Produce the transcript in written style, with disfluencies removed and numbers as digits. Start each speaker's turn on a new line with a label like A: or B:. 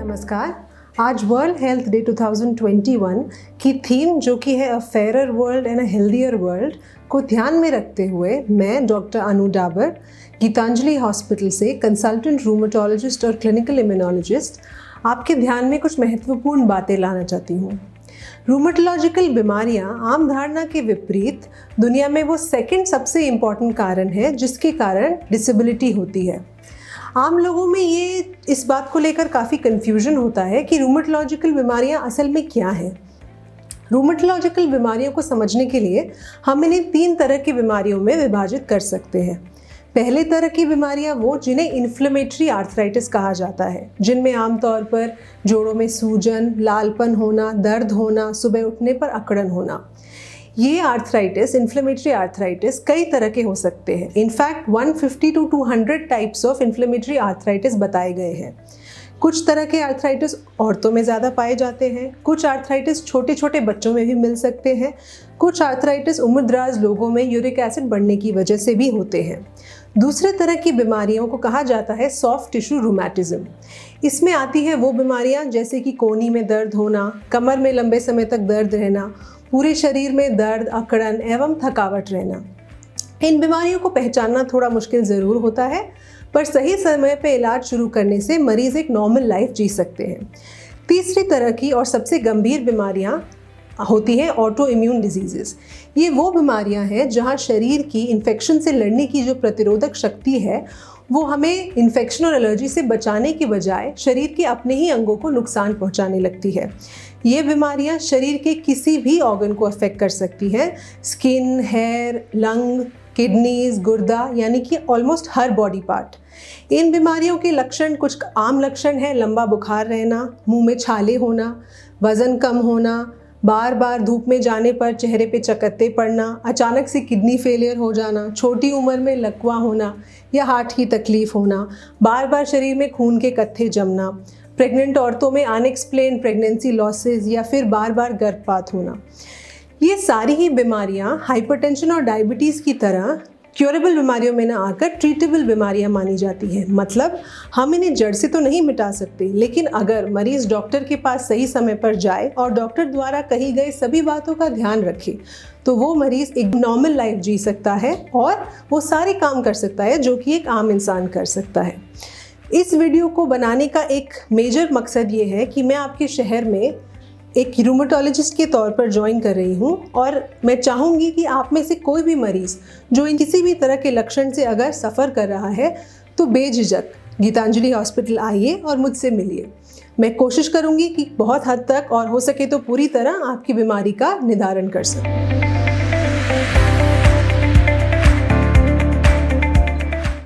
A: नमस्कार। आज world health day 2021 की थीम जो कि है a fairer world and a healthier world को ध्यान में रखते हुए मैं डॉक्टर अनु डाबर गीतांजलि हॉस्पिटल से कंसल्टेंट रूमेटोलॉजिस्ट और क्लिनिकल इम्यूनोलॉजिस्ट आपके ध्यान में कुछ महत्वपूर्ण बातें लाना चाहती हूँ। रूमेटोलॉजिकल बीमारियाँ आम धारणा के विपरीत दुनिया में वो सेकंड सबसे इम्पॉर्टेंट कारण है जिसके कारण डिसेबिलिटी होती है। आम लोगों में ये इस बात को लेकर काफ़ी कन्फ्यूजन होता है कि रूमेटोलॉजिकल बीमारियां असल में क्या हैं। रूमेटोलॉजिकल बीमारियों को समझने के लिए हम इन्हें 3 तरह की बीमारियों में विभाजित कर सकते हैं। पहले तरह की बीमारियां वो जिन्हें इन्फ्लेमेटरी आर्थराइटिस कहा जाता है, जिनमें आमतौर पर जोड़ों में सूजन, लालपन होना, दर्द होना, सुबह उठने पर अकड़न होना। ये आर्थराइटिस, इन्फ्लेमेटरी आर्थराइटिस कई तरह के हो सकते हैं। In fact 150 to 200 types of inflammatory arthritis बताए गए हैं। कुछ तरह के आर्थराइटिस औरतों में ज़्यादा पाए जाते हैं, कुछ आर्थराइटिस छोटे छोटे बच्चों में भी मिल सकते हैं, कुछ आर्थराइटिस उम्रदराज लोगों में यूरिक एसिड बढ़ने की वजह से भी होते हैं। दूसरे तरह की बीमारियों को कहा जाता है सॉफ्ट टिश्यू रूमेटिज्म। इसमें आती है वो बीमारियां जैसे कि कोहनी में दर्द होना, कमर में लंबे समय तक दर्द रहना, पूरे शरीर में दर्द, अकड़न एवं थकावट रहना। इन बीमारियों को पहचानना थोड़ा मुश्किल ज़रूर होता है, पर सही समय पे इलाज शुरू करने से मरीज़ एक नॉर्मल लाइफ जी सकते हैं। तीसरी तरह की और सबसे गंभीर बीमारियां होती हैं ऑटो इम्यून डिजीज़ेस। ये वो बीमारियां हैं जहां शरीर की इन्फेक्शन से लड़ने की जो प्रतिरोधक शक्ति है वो हमें इन्फेक्शन और एलर्जी से बचाने के बजाय शरीर के अपने ही अंगों को नुकसान पहुंचाने लगती है। ये बीमारियां शरीर के किसी भी ऑर्गन को अफेक्ट कर सकती हैं, स्किन, हेयर, लंग, किडनीज, गुर्दा, यानी कि ऑलमोस्ट हर बॉडी पार्ट। इन बीमारियों के लक्षण कुछ आम लक्षण हैं: लंबा बुखार रहना, मुंह में छाले होना, वज़न कम होना, बार बार धूप में जाने पर चेहरे पे चकत्ते पड़ना, अचानक से किडनी फेलियर हो जाना, छोटी उम्र में लकवा होना या हार्ट की तकलीफ होना, बार बार शरीर में खून के कत्थे जमना, प्रेग्नेंट औरतों में अनएक्सप्लेन्ड प्रेगनेंसी लॉसेस या फिर बार बार गर्भपात होना। ये सारी ही बीमारियां हाइपरटेंशन और डायबिटीज़ की तरह क्योरेबल बीमारियों में ना आकर ट्रीटेबल बीमारियां मानी जाती हैं। मतलब हम इन्हें जड़ से तो नहीं मिटा सकते, लेकिन अगर मरीज़ डॉक्टर के पास सही समय पर जाए और डॉक्टर द्वारा कही गई सभी बातों का ध्यान रखे तो वो मरीज़ एक नॉर्मल लाइफ जी सकता है और वो सारे काम कर सकता है जो कि एक आम इंसान कर सकता है। इस वीडियो को बनाने का एक मेजर मकसद ये है कि मैं आपके शहर में एक रूमेटोलॉजिस्ट के तौर पर ज्वाइन कर रही हूँ और मैं चाहूँगी कि आप में से कोई भी मरीज़ जो इन किसी भी तरह के लक्षण से अगर सफ़र कर रहा है तो बेझिझक गीतांजलि हॉस्पिटल आइए और मुझसे मिलिए। मैं कोशिश करूँगी कि बहुत हद तक और हो सके तो पूरी तरह आपकी बीमारी का निदान कर सकूँ।